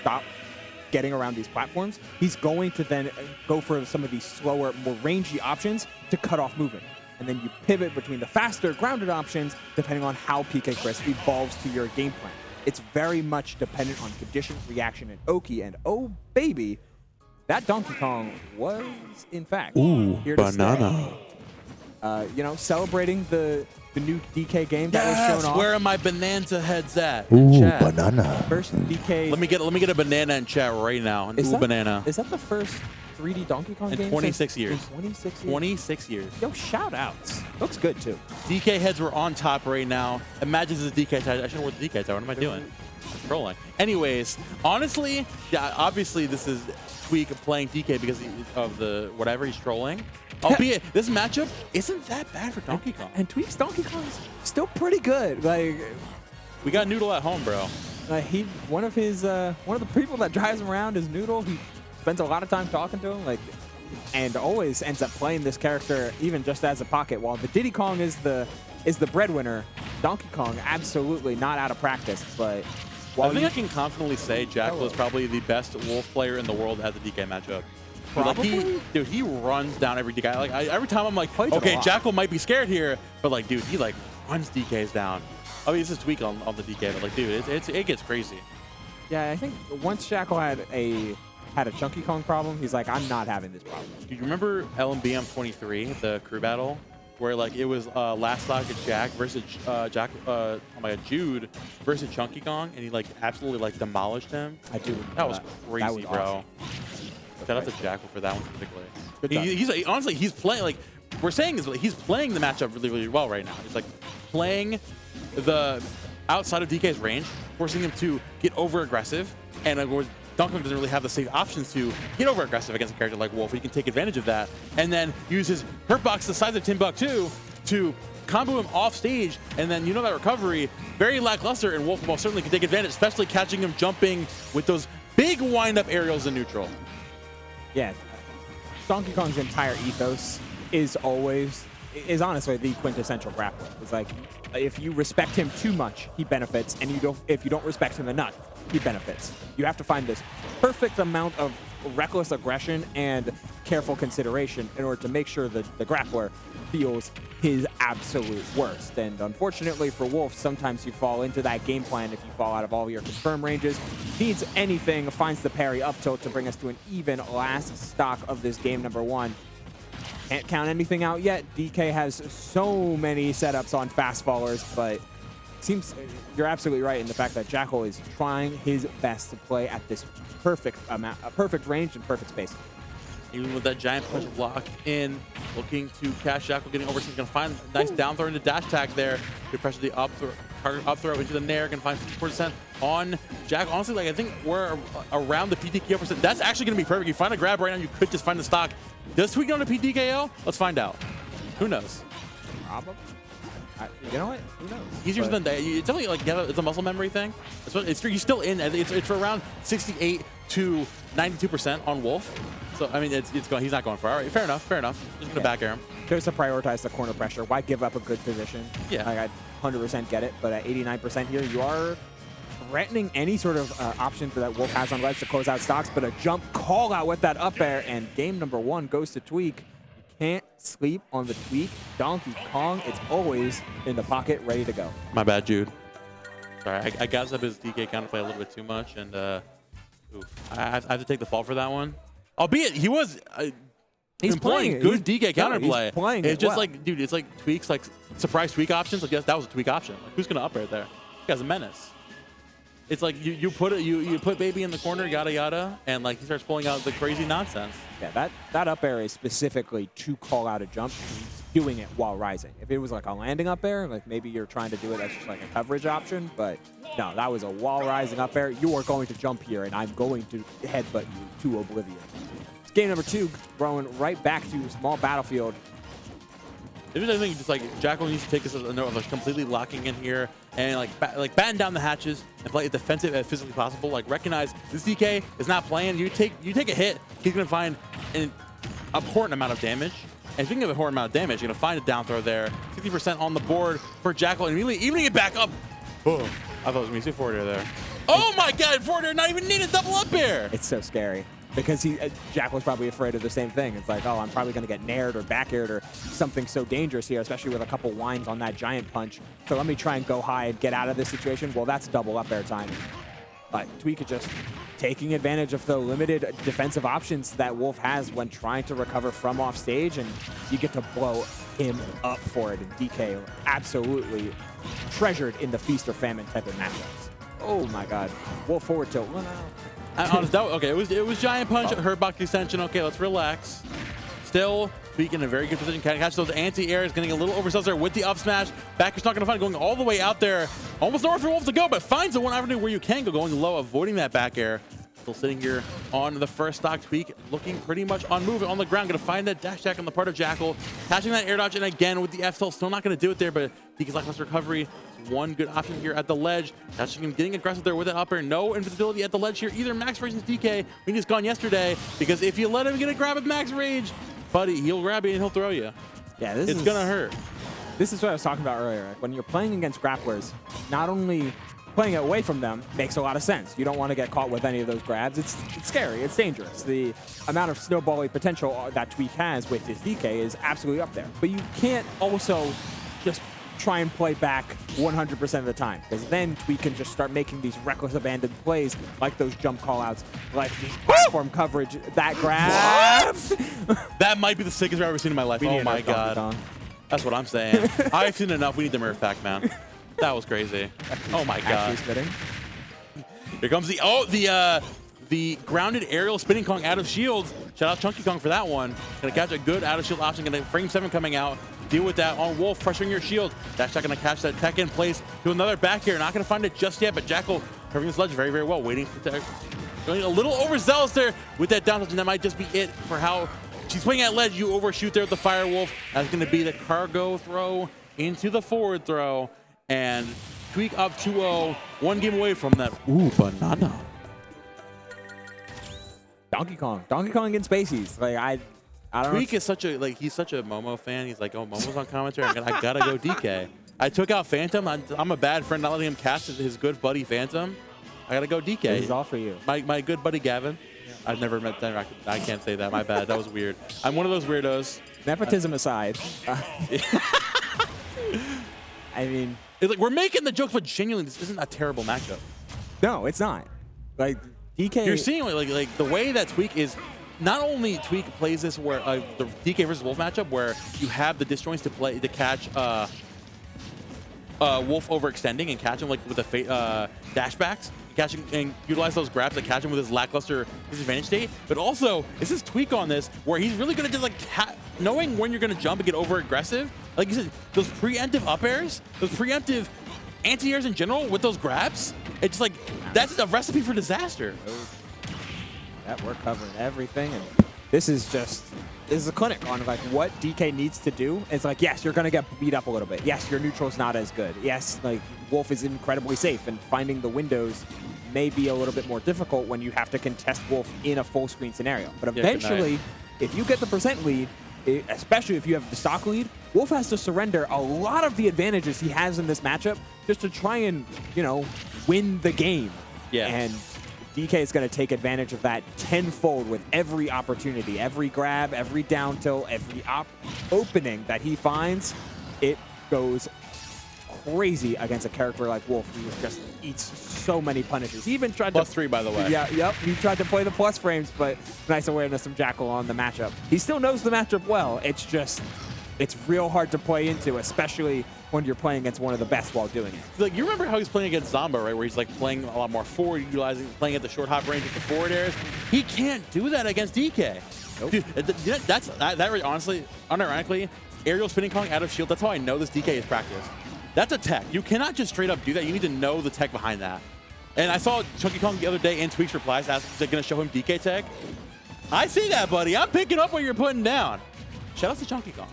stop getting around these platforms, he's going to then go for some of these slower, more rangy options to cut off movement. And then you pivot between the faster, grounded options depending on how PK Chris evolves to your game plan. It's very much dependent on condition, reaction, and Oki. And oh, baby, that Donkey Kong was, in fact, here to banana. stay. You know, celebrating the new DK game that was shown off. Where are my bonanza heads at? Ooh, Chat. banana. First DK. Let me get a banana in chat right now. An banana. Is that the first 3D Donkey Kong game? In 26 years. In 26 years? 26 years. Yo, shout outs. Looks good too. DK heads were on top right now. Imagine this is DK heads. I shouldn't wear the DK heads. What am I doing? I'm trolling. Anyways, honestly, yeah, obviously this is Tweek playing DK because of the whatever he's trolling. Albeit, this matchup isn't that bad for Donkey Kong. And Tweek's Donkey Kong is still pretty good. Like, we got Noodle at home, bro. One of the people that drives him around is Noodle. He spends a lot of time talking to him, like, and always ends up playing this character even just as a pocket. While the Diddy Kong is the breadwinner, Donkey Kong absolutely not out of practice. But I think I can confidently say Jakal is probably the best Wolf player in the world at the DK matchup. Probably? Dude, he runs down every DK. Like every time I'm like, Plays it a okay, lot. Jakal might be scared here, but like, dude, he like runs DKs down. I mean, this is Tweek on the DK, but like, dude, it gets crazy. yeah, I think once Jakal had a Chunky Kong problem, he's like, I'm not having this problem. Do you remember LMBM 23, the crew battle, where like it was last stock of Jack versus Jude versus Chunky Kong, and he like absolutely like demolished him. I do. That was crazy, That was bro. awesome. Shout out to Jakal for that one particularly. Good job. He's honestly, he's playing like we're saying is he's playing the matchup really, really well right now. He's like playing the outside of DK's range, forcing him to get over aggressive, and Donkey Kong doesn't really have the safe options to get over aggressive against a character like Wolf. He can take advantage of that and then use his hurt box the size of Timbuktu to combo him off stage, and then that recovery very lackluster, and Wolf most certainly can take advantage, especially catching him jumping with those big wind-up aerials in neutral. Yeah, Donkey Kong's entire ethos is honestly the quintessential grappler. It's like, if you respect him too much, he benefits, and if you don't respect him enough, he benefits. You have to find this perfect amount of reckless aggression and careful consideration in order to make sure that the grappler feels his absolute worst. And unfortunately for Wolf, sometimes you fall into that game plan if you fall out of all your confirm ranges. Needs anything, finds the parry up tilt to bring us to an even last stock of this game number one. Can't count anything out yet. DK has so many setups on fast fallers, but seems you're absolutely right in the fact that Jakal is trying his best to play at this perfect range and perfect space. Even with that giant push block in, looking to catch Jakal, getting over. He's going to find a nice down throw into dash tag there. Good pressure the up throw into the nair. Going to find 54% on Jakal. Honestly, like I think we're around the PTKO percent. That's actually going to be perfect. You find a grab right now, you could just find the stock. Does Tweek on a PTKO? Let's find out. Who knows? Probably. You know what? Who knows? Easier than that. It's definitely like it's a muscle memory thing. You're still in. It's around 68 to 92% on Wolf. So I mean, it's going. He's not going far. All right, fair enough. Fair enough. Just gonna back air him. Chose to prioritize the corner pressure. Why give up a good position? Yeah. Like I 100% get it, but at 89% here, you are threatening any sort of option for that Wolf has on ledge to close out stocks, but a jump call out with that up air, and game number one goes to Tweek. Can't sleep on the Tweek. Donkey Kong, it's always in the pocket, ready to go. My bad, Jude. Sorry, I gassed up his DK counterplay a little bit too much, and I have to take the fall for that one. Albeit, he was employing good DK counterplay. He's playing it's just well. like, dude, it's like Tweek's like surprise Tweek options. Like, yes, that was a Tweek option. Like, who's gonna up right there? He guy's a menace. It's like you put baby in the corner, yada yada, and like he starts pulling out the crazy nonsense. Yeah, that up air is specifically to call out a jump. He's doing it while rising. If it was like a landing up air, like maybe you're trying to do it as just like a coverage option, but no, that was a while rising up air. You are going to jump here, and I'm going to headbutt you to oblivion. It's game number two, going right back to small battlefield. Maybe I think just like Jakal needs to take this as a note of like completely locking in here and like batten down the hatches and play it defensive as physically possible. Like recognize this DK is not playing. You take a hit, he's gonna find an abhorrent amount of damage. And speaking of abhorrent amount of damage, you're gonna find a down throw there. 50% on the board for Jakal, and immediately evening it back up. Boom! I thought it was gonna be 240 there. Oh my God, forward air, not even need a double up air. It's so scary because Jack was probably afraid of the same thing. It's like, oh, I'm probably going to get nared or back aired or something so dangerous here, especially with a couple winds on that giant punch. So let me try and go high and get out of this situation. Well, that's double up air time. But Tweek is just taking advantage of the limited defensive options that Wolf has when trying to recover from off stage, and you get to blow him up for it. And DK absolutely treasured in the feast or famine type of matchups. Oh my God. Wolf forward tilt. Well, no. Okay, it was giant punch, hurt box extension. Okay, let's relax. Still, Tweek in a very good position. Can catch those anti-airs, getting a little overzealous there with the up smash. Back is not going to find it, going all the way out there. Almost nowhere for Wolf to go, but finds the one avenue where you can go, going low, avoiding that back air. Still sitting here on the first stock. Tweek looking pretty much unmoving on the ground. Going to find that dash attack on the part of Jakal. Catching that air dodge, and again with the F tilt, still not going to do it there, but DK's lackluster recovery. One good option here at the ledge. Catching him, getting aggressive there with that up air. No invisibility at the ledge here either. Max Rage DK, when he's gone yesterday, because if you let him get a grab with Max Rage, buddy, he'll grab you and he'll throw you. Yeah, it's gonna hurt. This is what I was talking about earlier. When you're playing against grapplers, not only playing it away from them makes a lot of sense. You don't want to get caught with any of those grabs. It's scary. It's dangerous. The amount of snowballing potential that Tweek has with his DK is absolutely up there. But you can't also just try and play back 100% of the time, because then Tweek can just start making these reckless abandoned plays like those jump callouts, like this platform coverage, that grab. That might be the sickest I've ever seen in my life. Oh my God. That's what I'm saying. I've seen enough. We need the Murph pack, man. That was crazy. Oh my God. Here comes the grounded aerial spinning Kong out of shield. Shout out Chunky Kong for that one. Gonna catch a good out of shield option. Gonna frame 7 coming out. Deal with that on Wolf, pressuring your shield. Dash not gonna catch that tech in place to another back here. Not gonna find it just yet, but Jakal covering this ledge very, very well. Waiting for tech. Going a little overzealous there with that down touch, and that might just be it for how she's swinging at ledge. You overshoot there with the Fire Wolf. That's gonna be the cargo throw into the forward throw. And Tweek up 2-0, one game away from that. Ooh, banana. Donkey Kong against Spaceys. Like I don't know. Tweek is he's such a Momo fan. He's like, oh, Momo's on commentary. I gotta go DK. I took out Phantom. I'm a bad friend, not letting him cast his good buddy Phantom. I gotta go DK. This is all for you. My good buddy Gavin. Yeah. I've never met them. I can't say that. My bad. That was weird. I'm one of those weirdos. Nepotism aside. I mean, it's like we're making the jokes, but genuinely, this isn't a terrible matchup. No, it's not. Like DK. You're seeing like the way that Tweek is. Not only Tweek plays this where the DK versus Wolf matchup where you have the disjoints to catch Wolf overextending and catch him like with the dashbacks, catching and utilize those grabs to catch him with his lackluster disadvantage state. But also, this is Tweek on this where he's really going to just like knowing when you're going to jump and get over aggressive. Like you said, those preemptive up airs, those preemptive anti-airs in general with those grabs, it's just like that's a recipe for disaster. That we're covering everything, and this is a clinic on like what DK needs to do. It's like, yes, you're gonna get beat up a little bit. Yes, your neutral's not as good. Yes, like Wolf is incredibly safe, and finding the windows may be a little bit more difficult when you have to contest Wolf in a full screen scenario. But eventually, if you get the percent lead, especially if you have the stock lead, Wolf has to surrender a lot of the advantages he has in this matchup just to try and, win the game. Yeah. And DK is going to take advantage of that tenfold with every opportunity, every grab, every down tilt, every opening that he finds. It goes crazy against a character like Wolf, who just eats so many punishes. He even tried +3, by the way. Yeah, yep. He tried to play the plus frames, but nice awareness from Jakal on the matchup. He still knows the matchup well. It's real hard to play into, especially when you're playing against one of the best while doing it. Like, you remember how he's playing against Zomba, right? Where he's like playing a lot more forward, playing at the short hop range with the forward airs. He can't do that against DK. Nope. Dude, that really, honestly, unironically, aerial spinning Kong out of shield. That's how I know this DK is practiced. That's a tech. You cannot just straight up do that. You need to know the tech behind that. And I saw Chunky Kong the other day in Tweek's replies asking if they're going to show him DK tech. I see that, buddy. I'm picking up what you're putting down. Shout out to Chunky Kong.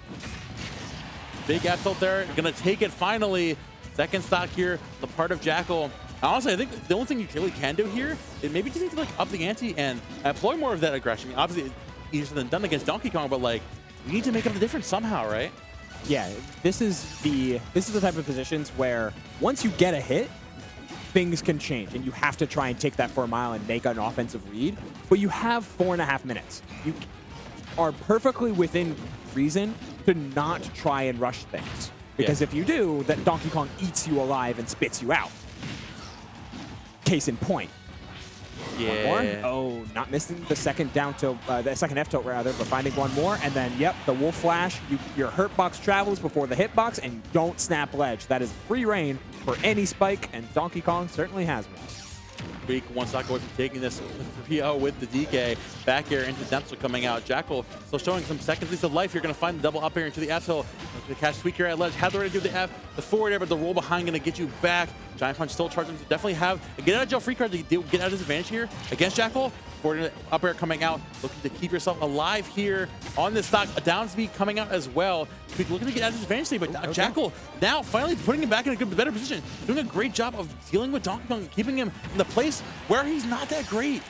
Big F tilt there. Going to take it finally. Second stock here, the part of Jakal. Honestly, I think the only thing you really can do here is maybe just need to like up the ante and employ more of that aggression. I mean, obviously, it's easier than done against Donkey Kong, but like, you need to make up the difference somehow, right? Yeah, this is the type of positions where once you get a hit, things can change, and you have to try and take that for a mile and make an offensive read. But you have 4.5 minutes. You are perfectly within reason to not try and rush things. Because if you do, that Donkey Kong eats you alive and spits you out. Case in point. Yeah. Oh, not missing the second down tilt, the second F tilt rather, but finding one more. And then, yep, the wolf flash. Your hurt box travels before the hitbox, and you don't snap ledge. That is free reign for any spike, and Donkey Kong certainly has one. Tweek one stock away from taking this 3-0 with the DK. Back air into Denzel coming out. Jakal still showing some seconds least of life. You're going to find the double up air into the F hill. To catch Tweek here at ledge. Had the ready to do the F, the forward air, but the roll behind going to get you back. Giant punch still charging to definitely have a get out of jail free card to get out of disadvantage here against Jakal. Forward up air coming out, looking to keep yourself alive here on this stock. A down speed coming out as well. Tweek looking to get out of disadvantage, but Jakal now finally putting him back in a better position. Doing a great job of dealing with Donkey Kong, keeping him in the place where he's not that great.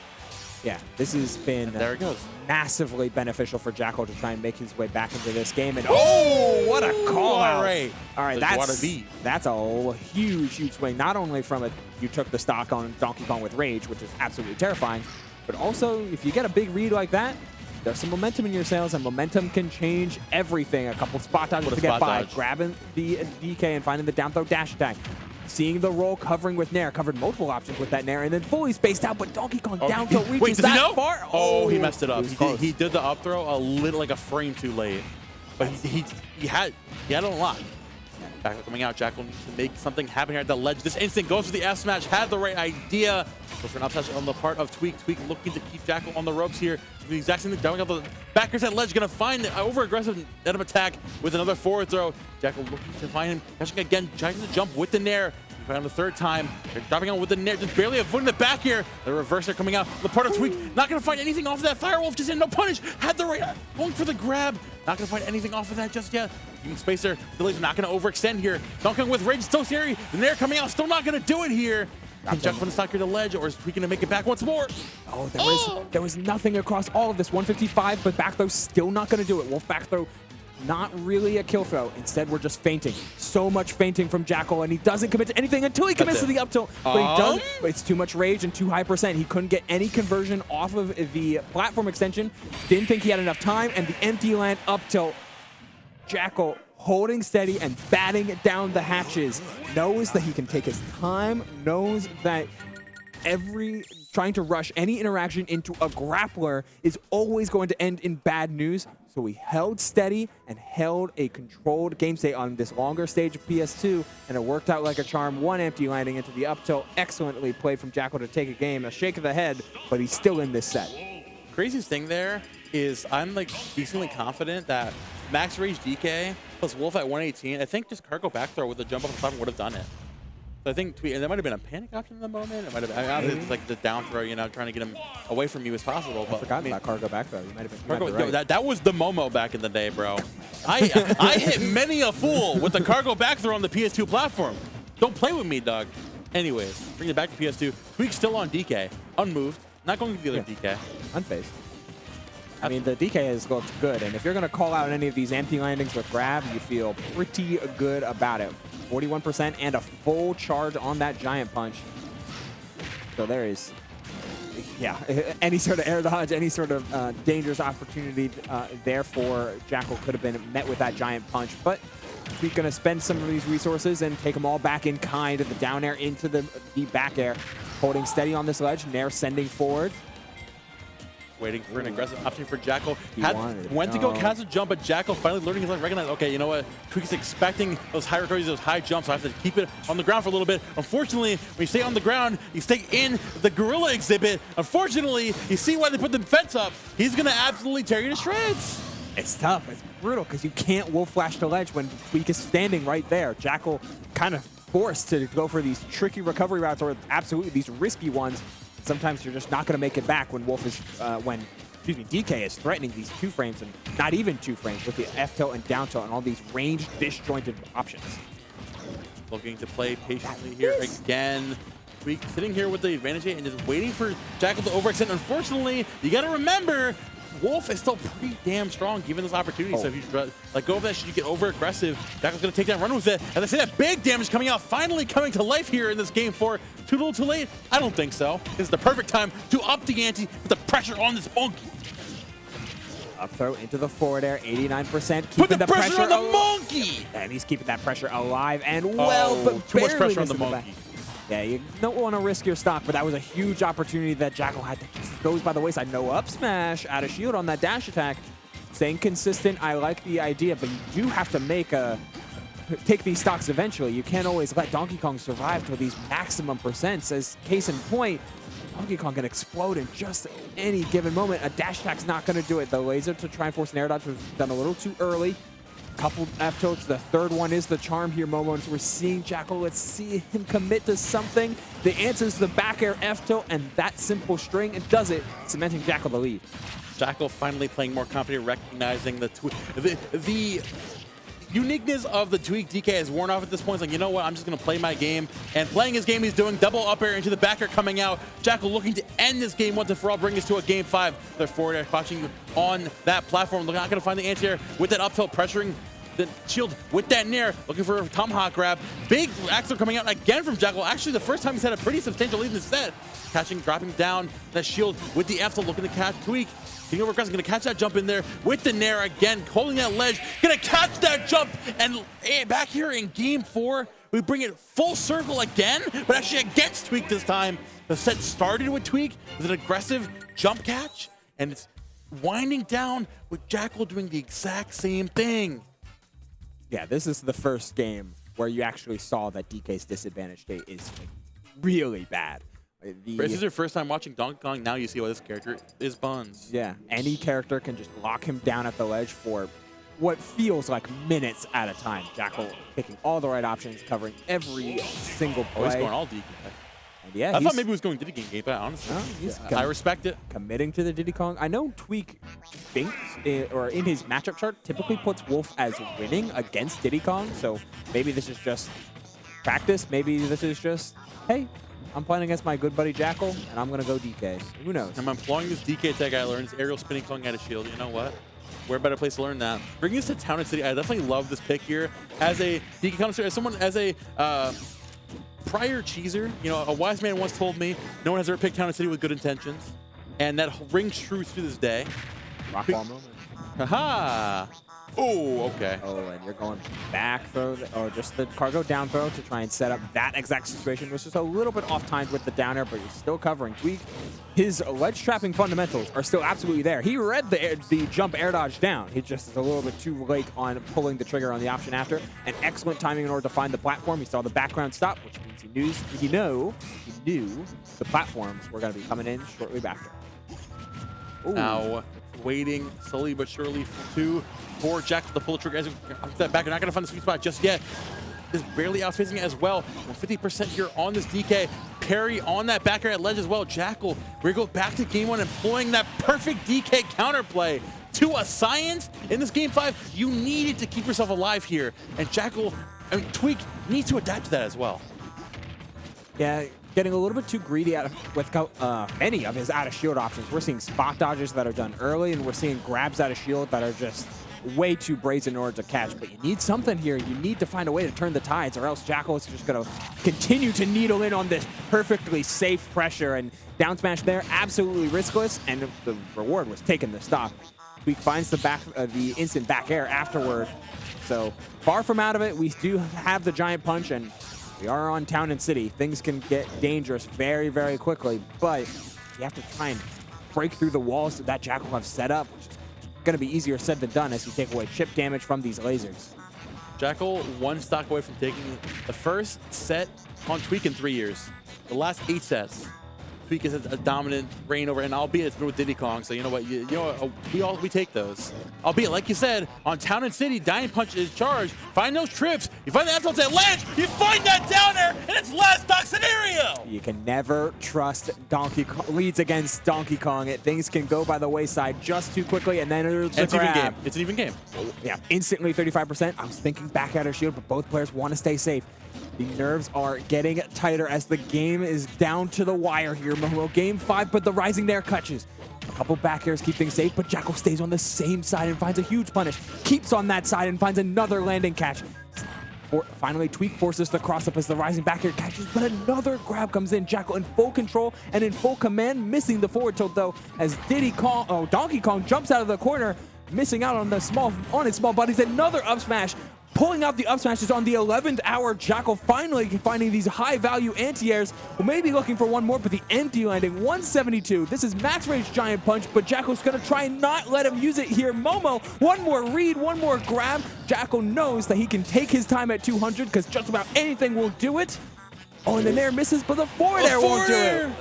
Yeah, this has been there it goes. Massively beneficial for Jakal to try and make his way back into this game. And oh, what a call out. All right, that's a huge swing. Not only from you took the stock on Donkey Kong with Rage, which is absolutely terrifying, but also if you get a big read like that, there's some momentum in your sails, and momentum can change everything. A couple spot dodges to get by, grabbing the DK and finding the down throw dash attack. Seeing the roll, covering with Nair, covered multiple options with that Nair, and then fully spaced out, but Donkey Kong down tilt reaches that far. Oh, he messed it up. He did the up throw a little, like a frame too late, but he had it on lock. Back coming out, Jakal needs to make something happen here at the ledge. This instant goes for the F smash, had the right idea. Goes for an up smash on the part of Tweek. Tweek looking to keep Jakal on the ropes here. The exact same thing, down out the backers at ledge, gonna find the over-aggressive net of attack with another forward throw. Jakal looking to find him, catching again, trying to jump with the Nair. On the third time, they're dropping on with the Nair, just barely avoiding the back here. The reverser coming out. The part of Tweek, not gonna find anything off of that. Firewolf just in, no punish. Had the right, going for the grab. Not gonna find anything off of that just yet. Using spacer, Billy's not gonna overextend here. Donkey Kong with Rage, still scary. The Nair coming out, still not gonna do it here. Can Jakal from the stock here to ledge, or is Tweek gonna make it back once more? Oh, there was nothing across all of this. 155, but back throw still not gonna do it. Wolf back throw, not really a kill throw. Instead, we're just feinting. So much feinting from Jakal, and he doesn't commit to anything until he commits to the up tilt. But he does. But it's too much rage and too high percent. He couldn't get any conversion off of the platform extension. Didn't think he had enough time, and the empty land up tilt. Jakal holding steady and batting down the hatches. Knows that he can take his time. Knows that trying to rush any interaction into a grappler is always going to end in bad news. So he held steady and held a controlled game state on this longer stage of PS2, and it worked out like a charm. One empty landing into the up tilt. Excellently played from Jakal to take a game. A shake of the head, but he's still in this set. Craziest thing there is I'm like decently confident that Max Rage DK plus Wolf at 118, I think just cargo back throw with a jump off the platform would have done it. So I think Tweek, and that might have been a panic option in the moment. It might have been, it's like the down throw, you know, trying to get him away from you as possible. But I forgot about cargo back throw. You might have been right. That was the Momo back in the day, bro. I hit many a fool with the cargo back throw on the PS2 platform. Don't play with me, dog. Anyways, bring it back to PS2. Tweek still on DK, unmoved, not going to the other DK. Unfazed. I mean, the DK has looked good, and if you're going to call out any of these empty landings with grab, you feel pretty good about it. 41% and a full charge on that giant punch. So there is, yeah, any sort of air dodge, any sort of dangerous opportunity there for Jakal could have been met with that giant punch. But he's going to spend some of these resources and take them all back in kind of the down air into the back air. Holding steady on this ledge, Nair sending forward. Waiting for an aggressive option for Jakal. Went to go cast a jump, but Jakal finally learning his lesson, recognized, okay, you know what? Tweek's expecting those high recoveries, those high jumps, so I have to keep it on the ground for a little bit. Unfortunately, when you stay on the ground, you stay in the gorilla exhibit. Unfortunately, you see why they put the fence up. He's going to absolutely tear you to shreds. It's tough. It's brutal because you can't wolf flash to ledge when Tweek is standing right there. Jakal kind of forced to go for these tricky recovery routes or absolutely these risky ones. Sometimes you're just not going to make it back when DK is threatening these 2 frames and not even 2 frames with the F tilt and down tilt and all these ranged disjointed options. Looking to play patiently here again. Tweek sitting here with the advantage and just waiting for Jakal to overextend. Unfortunately, you got to remember, Wolf is still pretty damn strong given this opportunity. So if you like go over that, you get over aggressive. Jackal's gonna take that, run with it. And I say that big damage coming out, finally coming to life here in this game 4. Too little, too late? I don't think so. This is the perfect time to up the ante, put the pressure on this monkey. Up throw into the forward air, 89%. Put the pressure on the monkey! And he's keeping that pressure alive and well, but too much pressure on the monkey. Yeah, you don't want to risk your stock, but that was a huge opportunity that Jakal had to goes by the wayside. No up smash, out of shield on that dash attack. Staying consistent, I like the idea, but you do have to take these stocks eventually. You can't always let Donkey Kong survive to these maximum percents. As case in point, Donkey Kong can explode in just any given moment. A dash attack's not going to do it. The laser to try and force an air dodge was done a little too early. Couple F tilts. The third one is the charm here, Momo. And so we're seeing Jakal. Let's see him commit to something. The answer is the back air F tilt, and that simple string, it does it, cementing Jakal the lead. Jakal finally playing more confident, recognizing the uniqueness of the Tweek DK has worn off at this point. It's like, you know what, I'm just going to play my game. And playing his game, he's doing double up air into the back air coming out. Jakal looking to end this game once and for all, bring us to a game 5. They're forward air watching on that platform. They're not going to find the anti-air with that up tilt, pressuring the shield with that nair, looking for a tomahawk grab. Big axler coming out again from Jakal. Actually, the first time he's had a pretty substantial lead in the set. Catching, dropping down that shield with the F tilt, looking to catch Tweek. King over aggressive, gonna catch that jump in there with the nair again, holding that ledge, gonna catch that jump, and back here in game 4, we bring it full circle again, but actually against Tweek this time. The set started with Tweek with an aggressive jump catch, and it's winding down with Jakal doing the exact same thing. Yeah, this is the first game where you actually saw that DK's disadvantage state is really bad. This is your first time watching Donkey Kong. Now you see why this character is buns. Yeah, any character can just lock him down at the ledge for what feels like minutes at a time. Jakal picking all the right options, covering every single play. Oh, he's going all DK. And yeah, I thought maybe he was going Diddy Kong game, but honestly, I respect it. Committing to the Diddy Kong. I know Tweek thinks, or in his matchup chart, typically puts Wolf as winning against Diddy Kong. So maybe this is just practice. Maybe this is just, hey, I'm playing against my good buddy Jakal, and I'm going to go DK. Who knows? I'm employing this DK tech I learned. Aerial spinning Kong out of shield. You know what? Where a better place to learn that? Bringing this to Town and City, I definitely love this pick here. As a DK connoisseur, as someone, as a prior cheeser, you know, a wise man once told me, no one has ever picked Town and City with good intentions. And that rings true to this day. Rock ball moment. Haha! Oh, okay. Oh, and you're going back throw, or just the cargo down throw to try and set up that exact situation. It was just a little bit off timed with the down air, but you're still covering. Tweek, his ledge trapping fundamentals are still absolutely there. He read the jump air dodge down. He just is a little bit too late on pulling the trigger on the option after. And excellent timing in order to find the platform. He saw the background stop, which means he knew the platforms were going to be coming in shortly after. Ooh. Now, waiting slowly but surely for Jakal to pull the trigger. As that back, you're not going to find the sweet spot just yet. Is barely outspacing it as well. 50% here on this DK. Parry on that back air at ledge as well. Jakal, we go back to game 1, employing that perfect DK counterplay to a science. In this game 5, you needed to keep yourself alive here. And Jakal, I mean, Tweek needs to adapt to that as well. Yeah, getting a little bit too greedy with any of his out-of-shield options. We're seeing spot dodges that are done early, and we're seeing grabs out of shield that are just way too brazen in order to catch. But you need something here. You need to find a way to turn the tides, or else Jakal is just going to continue to needle in on this perfectly safe pressure. And down smash there, absolutely riskless, and the reward was taking the stock. Tweek finds the instant back air afterward. So far from out of it, we do have the giant punch, and we are on Town and City. Things can get dangerous very, very quickly, but you have to try and break through the walls that Jakal have set up, which is going to be easier said than done as you take away chip damage from these lasers. Jakal one stock away from taking the first set on Tweek in 3 years. The last 8 sets, Tweek is a dominant reign over, and albeit it's been with Diddy Kong, so you know what, we take those. Albeit, like you said, on Town and City, Dying Punch is charged. Find those trips, you find the F-tilts at ledge, you find that down there, and it's last stock scenario! You can never trust Donkey Kong leads against Donkey Kong. Things can go by the wayside just too quickly, and then it's an even game. It's an even game. Yeah, instantly 35%. I was thinking back out of shield, but both players want to stay safe. The nerves are getting tighter as the game is down to the wire here. Momo, game 5, but the rising Nair catches. A couple back airs keep things safe, but Jakal stays on the same side and finds a huge punish. Keeps on that side and finds another landing catch. Finally, Tweek forces the cross up as the rising back air catches, but another grab comes in. Jakal in full control and in full command, missing the forward tilt though, as Donkey Kong jumps out of the corner, missing out on his small bodies. Another up smash. Pulling out the up smashes on the 11th hour. Jakal finally finding these high-value anti-airs. Well, maybe looking for one more, but the empty landing, 172. This is max range giant punch, but Jakal's going to try and not let him use it here. Momo, one more read, one more grab. Jakal knows that he can take his time at 200 because just about anything will do it. Oh, and the Nair misses, but the forward air won't do it.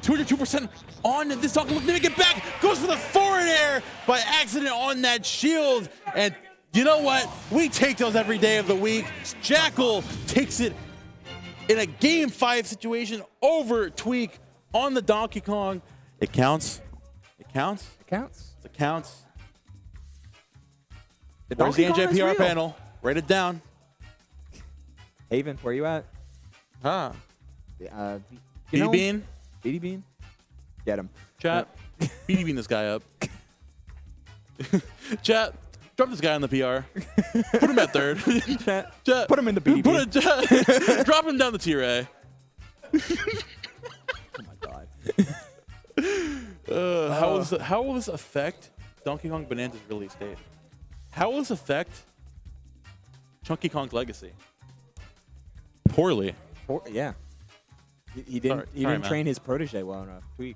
202% on this Donkey. Let me get back. Goes for the forward air by accident on that shield. And you know what? We take those every day of the week. Jakal takes it in a game 5 situation over Tweek on the Donkey Kong. It counts. It counts. It counts. It counts. Where's the NJPR panel? Write it down. Haven, where you at? Huh. BD Bean? BD Bean? Get him. Chat. BD Bean this guy up. Chat. Drop this guy on the PR. Put him at third. Chat. Chat. Put him in the BD Bean. Drop him down the tier A. Oh my god. How will this affect Donkey Kong Bonanza's release date? How will this affect Chunky Kong's legacy? Poorly. Yeah. He didn't train his protege well enough. Tweek.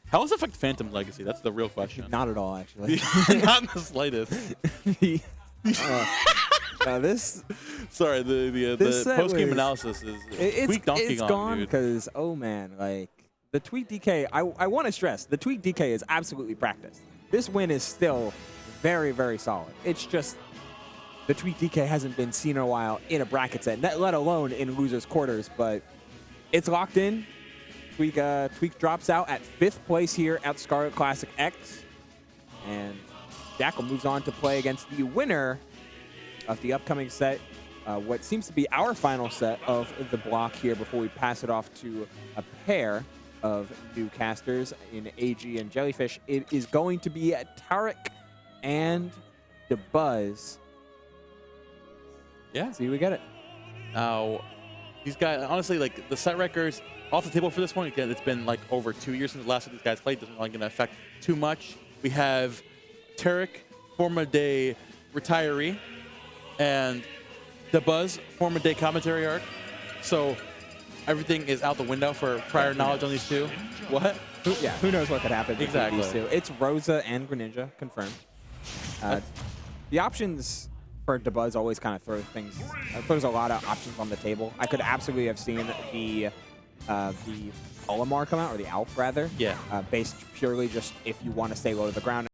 How does it affect Phantom's legacy? That's the real question. Not at all, actually. Not in the slightest. This. Sorry, the post game analysis is Tweek Donkey Kong. It's gone because man, like the Tweek DK. I want to stress the Tweek DK is absolutely practiced. This win is still very, very solid. It's just the Tweek DK hasn't been seen in a while in a bracket set, let alone in losers quarters. But it's locked in. Tweek drops out at 5th place here at Scarlet Classic X. And Jakal moves on to play against the winner of the upcoming set, what seems to be our final set of the block here before we pass it off to a pair of new casters in AG and Jellyfish. It is going to be Tarek and DeBuzz. Yeah. See who we get it. Now, these guys, honestly, like the set records off the table for this one. Again, it's been like over 2 years since the last of these guys played. Doesn't really going to affect too much. We have Tarek, former day retiree, and DeBuzz, former day commentary arc. So everything is out the window for prior knowledge on these two. What? Who knows what could happen exactly between these two. It's Rosa and Greninja confirmed. The options for DeBuzz always kind of throws a lot of options on the table. I could absolutely have seen the Olimar come out, or the Alf rather. Yeah. Based purely just if you want to stay low to the ground.